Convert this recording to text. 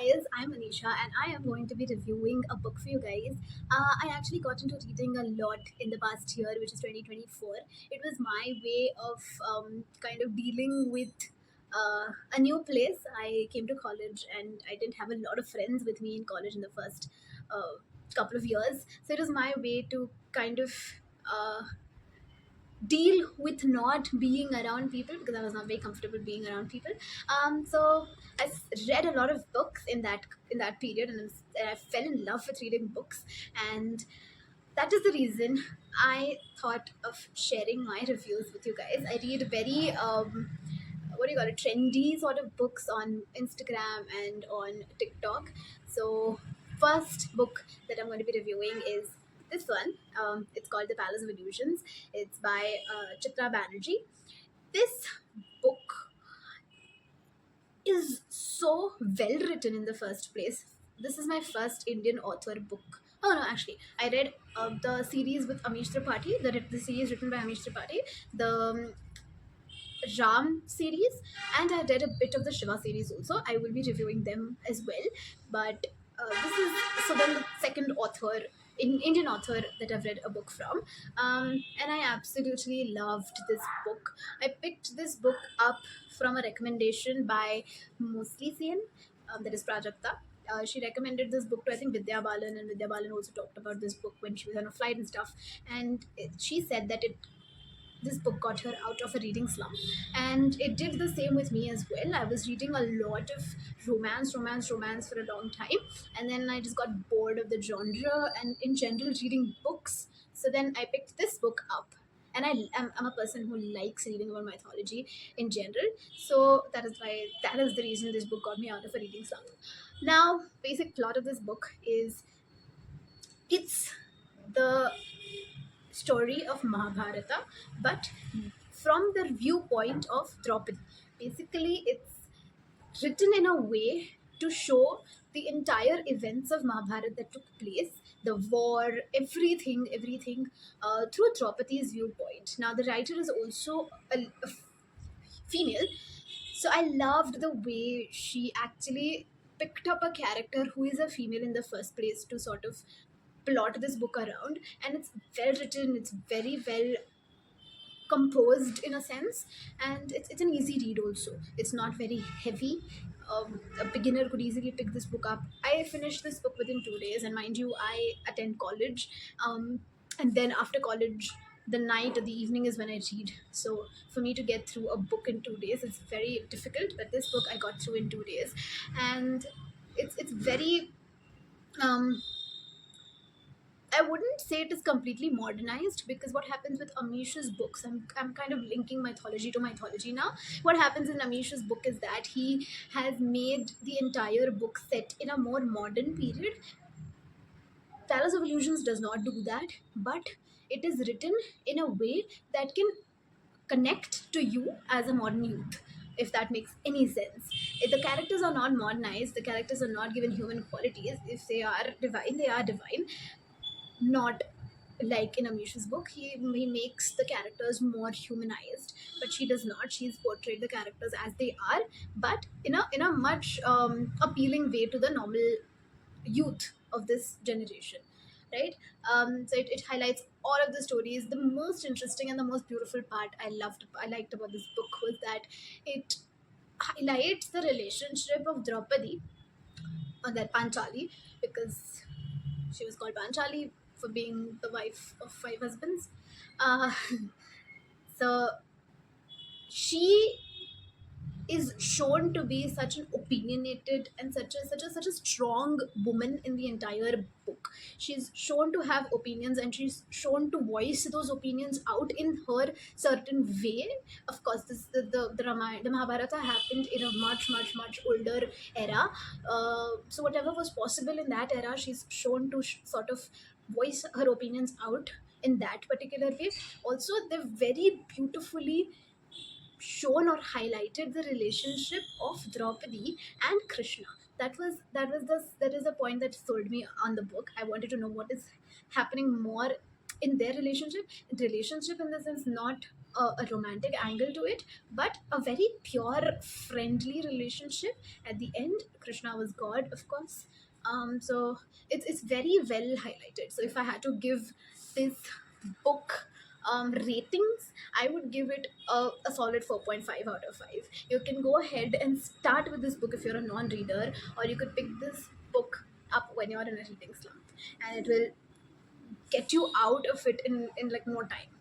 guys, I'm Anisha and I am going to be reviewing a book for you guys. I actually got into reading a lot in the past year, which is 2024. It was my way of kind of dealing with a new place. I came to college and I didn't have a lot of friends with me in college in the first couple of years. So it was my way to kind of uh, deal with not being around people because I was not very comfortable being around people. So read a lot of books in that period, and I fell in love with reading books, and that is the reason I thought of sharing my reviews with you guys. I read very what do you call it, trendy sort of books on Instagram and on TikTok. So first book that I'm going to be reviewing is this one. It's called The Palace of Illusions. It's by Chitra Banerjee. This book is so well written in the first place. This is my first Indian author book. Oh no, actually, I read the series with Amish Tripathi, the series written by Amish Tripathi, the Ram series, and I read a bit of the Shiva series also. I will be reviewing them as well. But this is so then the second author, Indian author that I've read a book from, and I absolutely loved this book. I picked this book up from a recommendation by Mostly Sen, that is Prajakta. She recommended this book to I think Vidya Balan, and Vidya Balan also talked about this book when she was on a flight and stuff. And she said that this book got her out of a reading slump, and it did the same with me as well. I was reading a lot of romance for a long time, and then I just got bored of the genre and in general reading books. So then I picked this book up, and I'm a person who likes reading about mythology in general. So that is the reason this book got me out of a reading slump. Now, basic plot of this book is it's the story of Mahabharata, but from the viewpoint of Draupadi. Basically, it's written in a way to show the entire events of Mahabharata that took place, the war, everything through Draupadi's viewpoint. Now, the writer is also a female, so I loved the way she actually picked up a character who is a female in the first place to sort of plot this book around, and it's well written, it's very well composed in a sense, and it's an easy read also. It's not very heavy. A beginner could easily pick this book up. I finished this book within 2 days, and mind you, I attend college, and then after college the night or the evening is when I read. So for me to get through a book in 2 days, it's very difficult, but this book I got through in 2 days. And it's very I wouldn't say it is completely modernized, because what happens with Amish's books, I'm kind of linking mythology to mythology now. What happens in Amish's book is that he has made the entire book set in a more modern period. Palace of Illusions does not do that, but it is written in a way that can connect to you as a modern youth, if that makes any sense. If the characters are not modernized, the characters are not given human qualities. If they are divine, they are divine, not like in Amish's book. He makes the characters more humanized, but she does not. She's portrayed the characters as they are, but in a much appealing way to the normal youth of this generation, right? So it highlights all of the stories. The most interesting and the most beautiful part I liked about this book was that it highlights the relationship of Draupadi, or that Panchali, because she was called Panchali for being the wife of 5 husbands. Uh, so she is shown to be such an opinionated and such a strong woman in the entire book. She's shown to have opinions, and she's shown to voice those opinions out in her certain way. Of course, the Mahabharata happened in a much older era. So whatever was possible in that era, she's shown to sort of voice her opinions out in that particular way. Also, they're very beautifully shown or highlighted the relationship of Draupadi and Krishna. That is the point that sold me on the book. I wanted to know what is happening more in their relationship. Relationship in the sense, not a romantic angle to it, but a very pure friendly relationship. At the end, Krishna was God, of course. So it's very well highlighted. So if I had to give this book ratings, I would give it a solid 4.5 out of 5. You can go ahead and start with this book if you're a non-reader, or you could pick this book up when you're in a reading slump, and it will get you out of it in like more time.